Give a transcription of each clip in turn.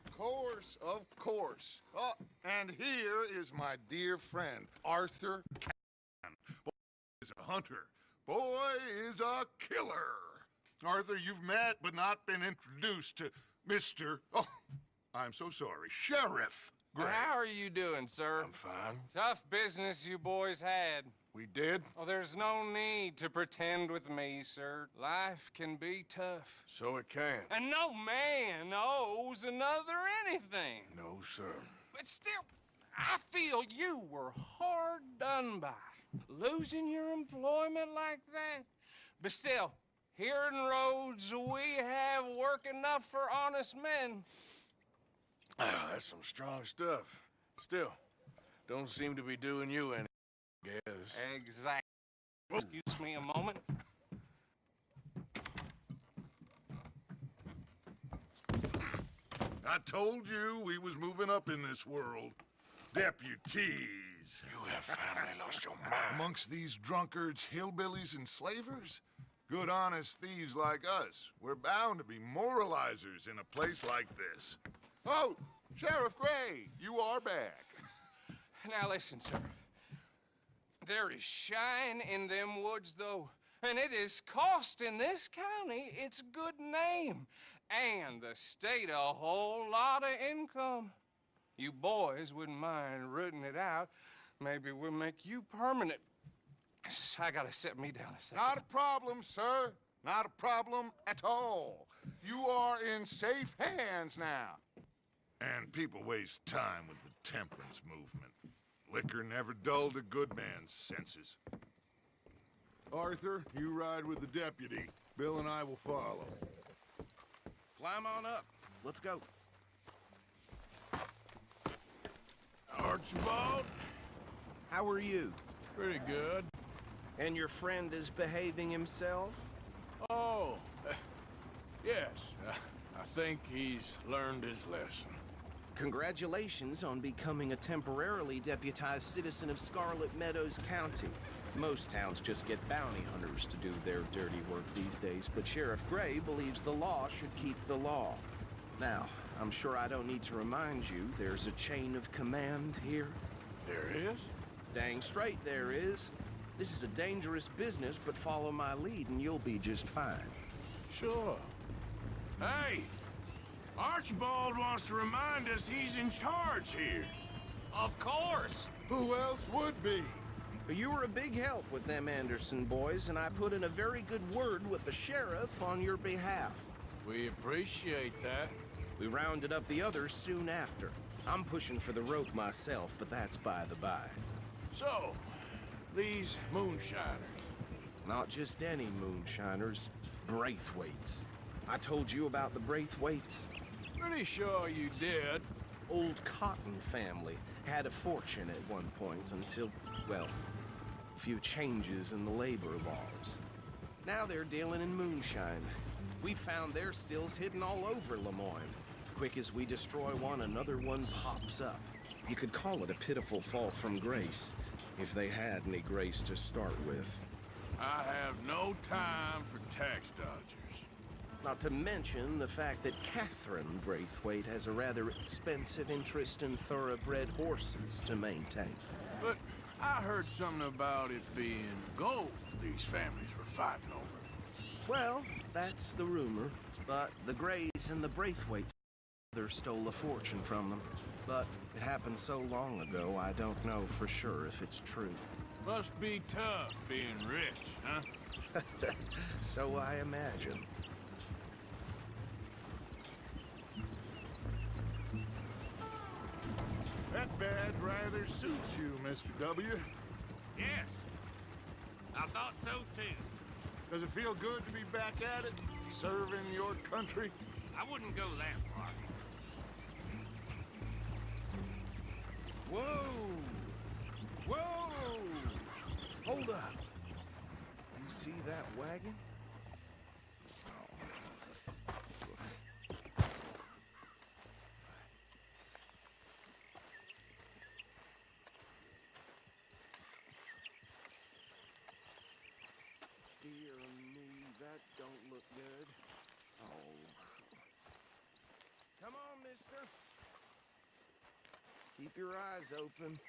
Of course, of course. Oh, and here is my dear friend, Arthur Cannon. Boy is a hunter. Boy is a killer. Arthur, you've met but not been introduced to Mr. Oh, I'm so sorry, Sheriff Gray. How are you doing, sir? I'm fine. Tough business you boys had. We did? Oh, there's no need to pretend with me, sir. Life can be tough. So it can. And no man owes another anything. No, sir. But still, I feel you were hard done by. Losing your employment like that. But still, here in Rhodes, we have work enough for honest men. That's some strong stuff. Still, don't seem to be doing you any, I guess. Exactly. Excuse me a moment. I told you we was moving up in this world. Deputies. You have finally lost your mind. Amongst these drunkards, hillbillies, and slavers? Good honest thieves like us. We're bound to be moralizers in a place like this. Oh, Sheriff Gray, you are back. Now listen, sir. There is shine in them woods, though, and it is costing this county its good name and the state a whole lot of income. You boys wouldn't mind rooting it out. Maybe we'll make you permanent. I gotta set me down a second. Not a problem, sir. Not a problem at all. You are in safe hands now. And people waste time with the temperance movement. Liquor never dulled a good man's senses. Arthur, you ride with the deputy. Bill and I will follow. Climb on up. Let's go. Archibald? How are you? Pretty good. And your friend is behaving himself? Oh, yes. I think he's learned his lesson. Congratulations on becoming a temporarily deputized citizen of Scarlet Meadows County. Most towns just get bounty hunters to do their dirty work these days, but Sheriff Gray believes the law should keep the law. Now, I'm sure I don't need to remind you there's a chain of command here. There is? Dang straight there is. This is a dangerous business, but follow my lead and you'll be just fine. Sure. Hey! Archibald wants to remind us he's in charge here. Of course. Who else would be? You were a big help with them Anderson boys, and I put in a very good word with the sheriff on your behalf. We appreciate that. We rounded up the others soon after. I'm pushing for the rope myself, but that's by the by. So, these moonshiners. Not just any moonshiners, Braithwaites. I told you about the Braithwaites. Pretty sure you did. Old Cotton family had a fortune at one point until, well, a few changes in the labor laws. Now they're dealing in moonshine. We found their stills hidden all over Lemoyne. Quick as we destroy one, another one pops up. You could call it a pitiful fall from grace, if they had any grace to start with. I have no time for tax dodgers. Not to mention the fact that Catherine Braithwaite has a rather expensive interest in thoroughbred horses to maintain. But I heard something about it being gold these families were fighting over. Well, that's the rumor. But the Grays and the Braithwaites stole a fortune from them. But it happened so long ago, I don't know for sure if it's true. Must be tough being rich, huh? So I imagine. That badge rather suits you, Mr. W. Yes, I thought so too. Does it feel good to be back at it, serving your country? I wouldn't go that far. Whoa! Whoa! Hold up. You see that wagon? Dear me, that don't look good. Oh. Come on, mister. Keep your eyes open.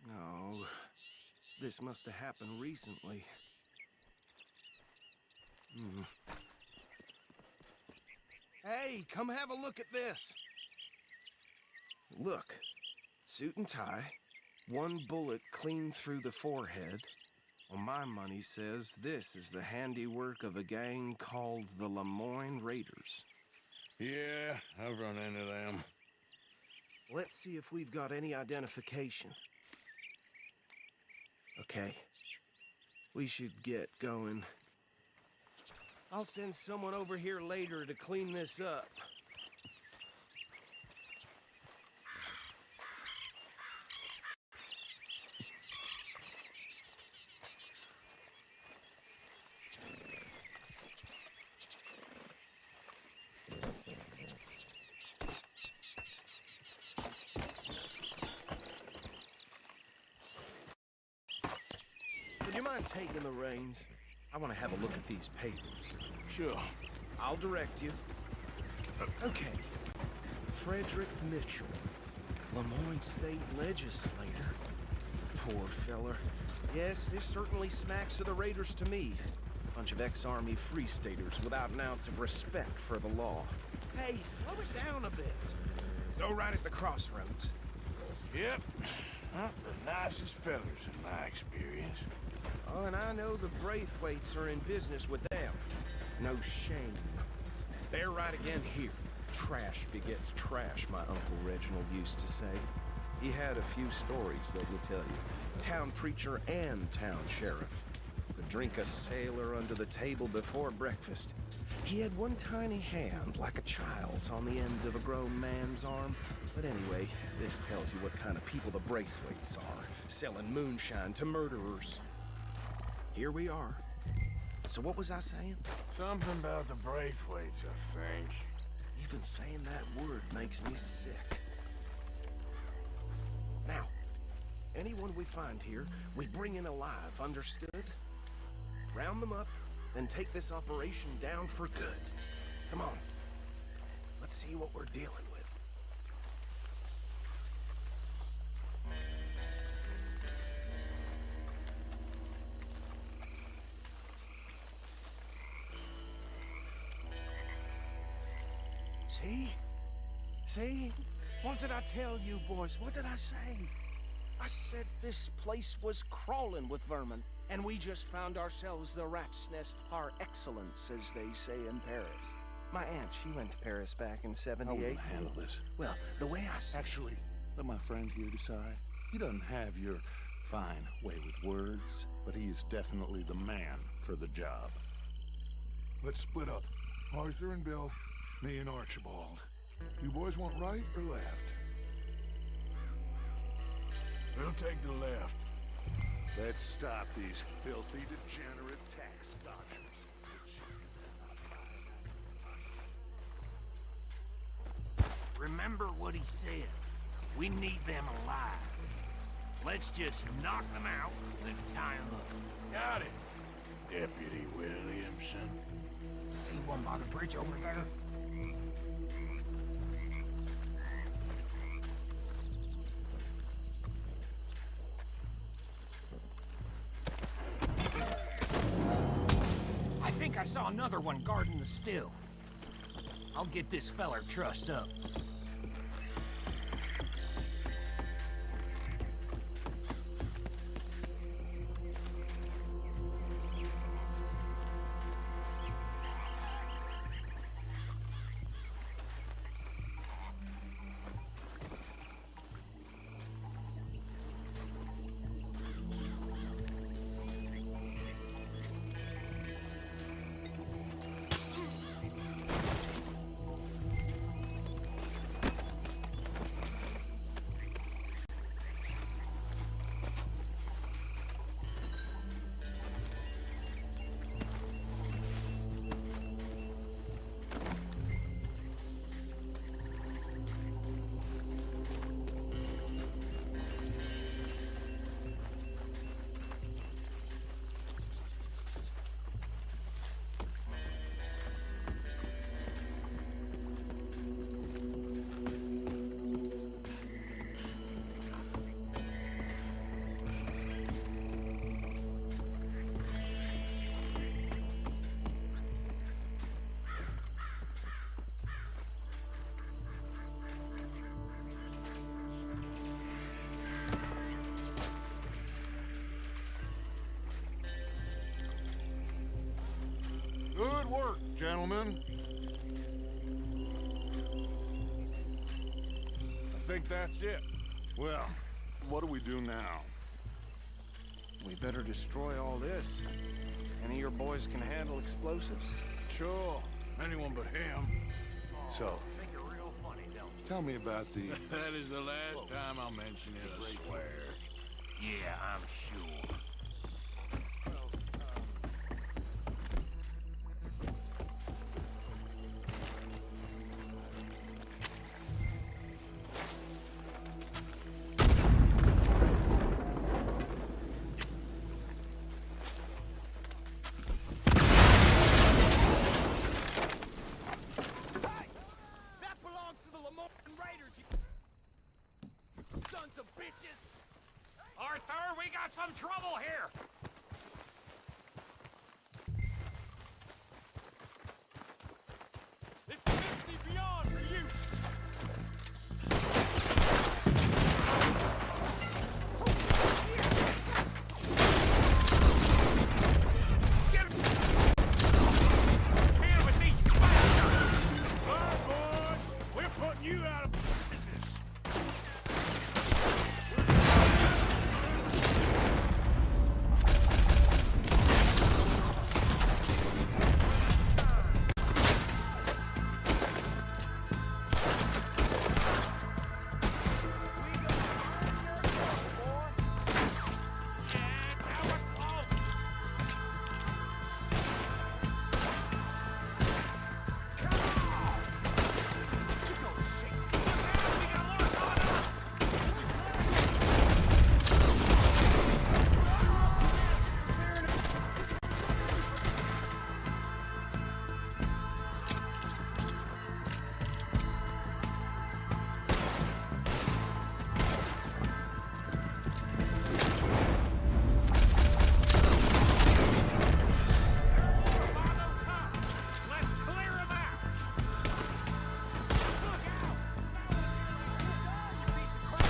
No, this must have happened recently. Hey, come have a look at this. Look, suit and tie, one bullet clean through the forehead. Well, my money says this is the handiwork of a gang called the Lemoyne Raiders. Yeah, I've run into them. Let's see if we've got any identification. Okay, we should get going. I'll send someone over here later to clean this up. Would you mind taking the reins? I want to have a look at these papers. Sure. I'll direct you. Okay. Frederick Mitchell, Lemoyne State Legislator. Poor feller. Yes, this certainly smacks of the Raiders to me. Bunch of ex-Army Free Staters without an ounce of respect for the law. Hey, slow it down a bit. Go right at the crossroads. Yep. Not the nicest fellers in my experience. Oh, and I know the Braithwaites are in business with them. No shame. They're right again here. Trash begets trash, my Uncle Reginald used to say. He had a few stories, let me tell you. Town preacher and town sheriff. Could drink a sailor under the table before breakfast. He had one tiny hand, like a child's, on the end of a grown man's arm. But anyway, this tells you what kind of people the Braithwaites are. Selling moonshine to murderers. Here we are. So what was I saying? Something about the Braithwaites, I think. Even saying that word makes me sick. Now, anyone we find here, we bring in alive, understood? Round them up, then take this operation down for good. Come on. Let's see what we're dealing with. See? See? What did I tell you, boys? What did I say? I said this place was crawling with vermin, and we just found ourselves the rat's nest par excellence, as they say in Paris. My aunt, she went to Paris back in '78. How will you handle this? Well, the way I see Actually, let my friend here decide. He doesn't have your fine way with words, but he is definitely the man for the job. Let's split up. Arthur and Bill, me and Archibald. You boys want right or left? We'll take the left. Let's stop these filthy, degenerate tax dodgers. Remember what he said. We need them alive. Let's just knock them out and tie them up. Got it, Deputy Williamson. See one by the bridge over there? I think I saw another one guarding the still. I'll get this feller trussed up. think that's it. Well, what do we do now? We better destroy all this. Any of your boys can handle explosives. Sure. Anyone but him. So, Think you're real funny, don't you? tell me about the... That is the last time I'll mention it, I swear. Yeah, I'm sure. Arthur, we got some trouble here! It's 50 beyond for you! Get him! Deal with these bastards! All right, boys. We're putting you out of business. Let's clear him out! Look out! You piece of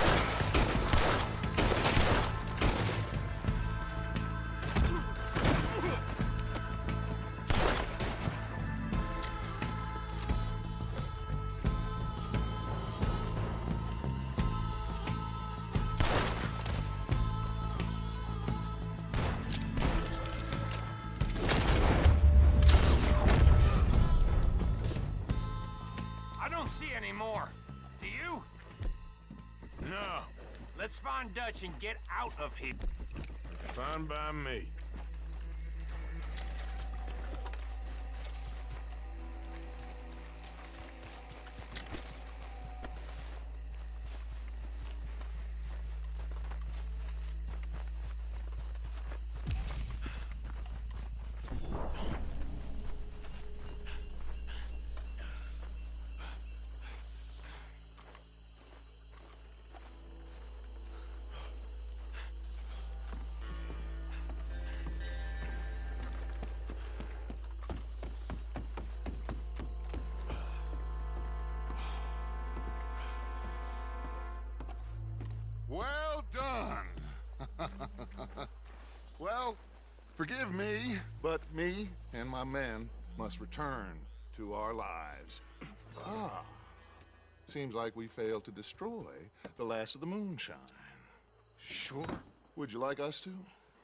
crap! I don't see any more. Do you? No. Let's find Dutch and get out of here. Fine by me. Well done. Well, forgive me, but me and my men must return to our lives. Seems like we failed to destroy the last of the moonshine. Sure. Would you like us to?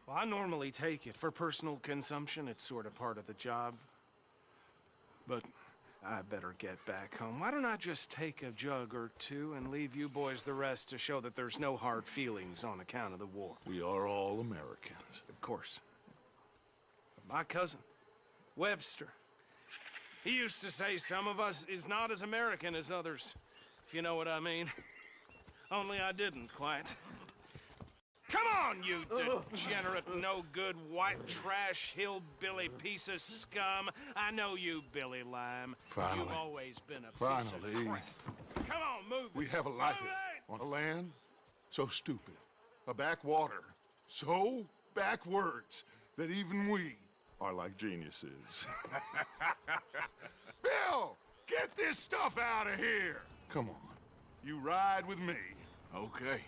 Well, I normally take it. For personal consumption, it's sort of part of the job. But I better get back home. Why don't I just take a jug or two and leave you boys the rest to show that there's no hard feelings on account of the war? We are all Americans. Of course. But my cousin, Webster, he used to say some of us is not as American as others, if you know what I mean. Only I didn't quite. Come on, you degenerate, no-good, white trash, hillbilly piece of scum. I know you, Billy Lime. Finally. You've always been a piece Finally. of crap. Come on, move We it. have a life Move it! on a land so stupid, a backwater so backwards that even we are like geniuses. Bill, get this stuff out of here. Come on, you ride with me. Okay.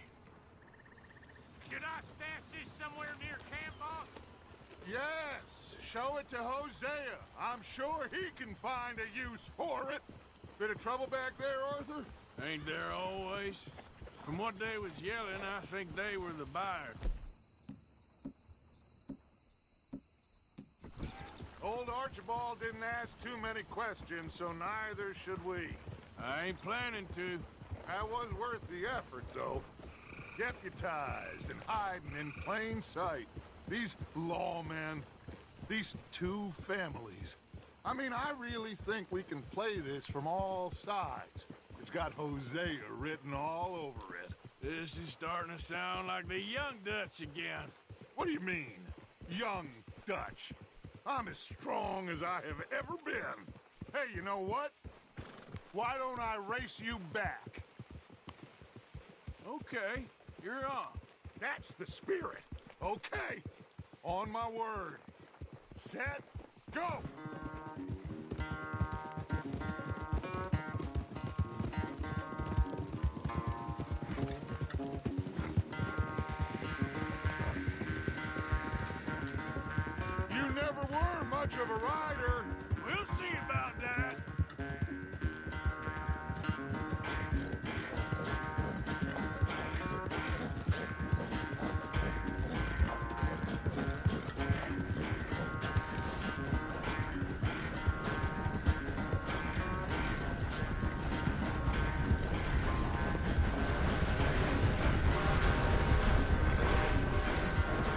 Should I stash this somewhere near camp, boss? Yes, show it to Hosea. I'm sure he can find a use for it. Bit of trouble back there, Arthur? Ain't there always? From what they was yelling, I think they were the buyers. Old Archibald didn't ask too many questions, so neither should we. I ain't planning to. That was worth the effort, though. Deputized and hiding in plain sight. These lawmen, these two families. I mean, I really think we can play this from all sides. It's got Hosea written all over it. This is starting to sound like the Young Dutch again. What do you mean, young Dutch? I'm as strong as I have ever been. Hey, you know what? Why don't I race you back? Okay, you're on. That's the spirit. Okay. On my word. Set, go! You never were much of a rider. We'll see about that.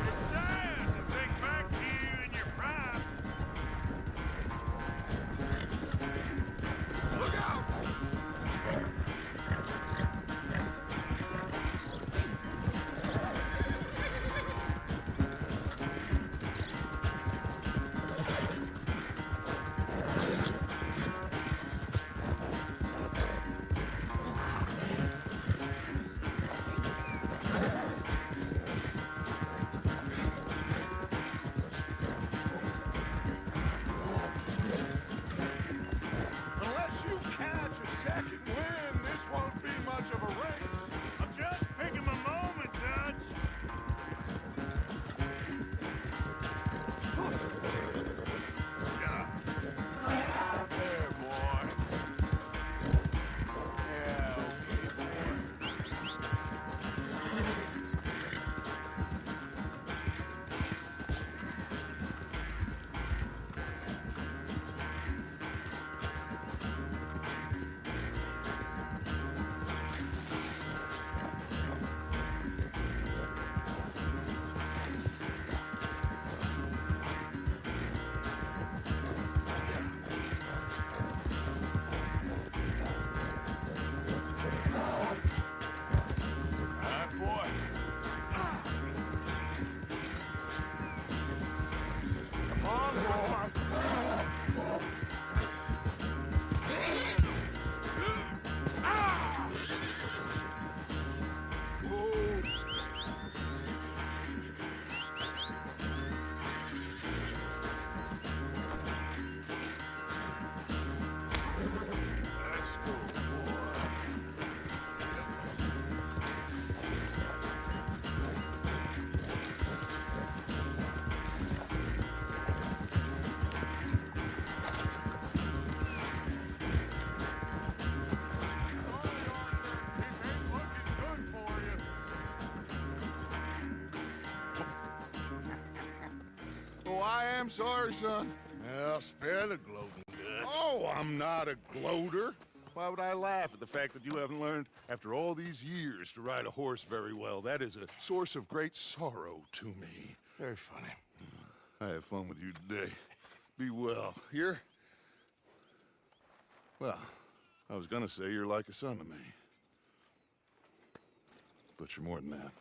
It's sad to think back to you in your prime. Look out! Unless you catch a second wind, this won't be much of a race. I'm just picking my moment, Dutch. Yeah. There, boy. Yeah, okay, boy. All right, boy. Come on, boy. Let's go, boy. Oh, I am sorry, son. Well, spare the gloating, Dutch. Oh, I'm not a gloater. Why would I laugh at the fact that you haven't learned, after all these years, to ride a horse very well? That is a source of great sorrow to me. Very funny. I had fun with you today. Be well. Here? Well, I was gonna say you're like a son to me. But you're more than that.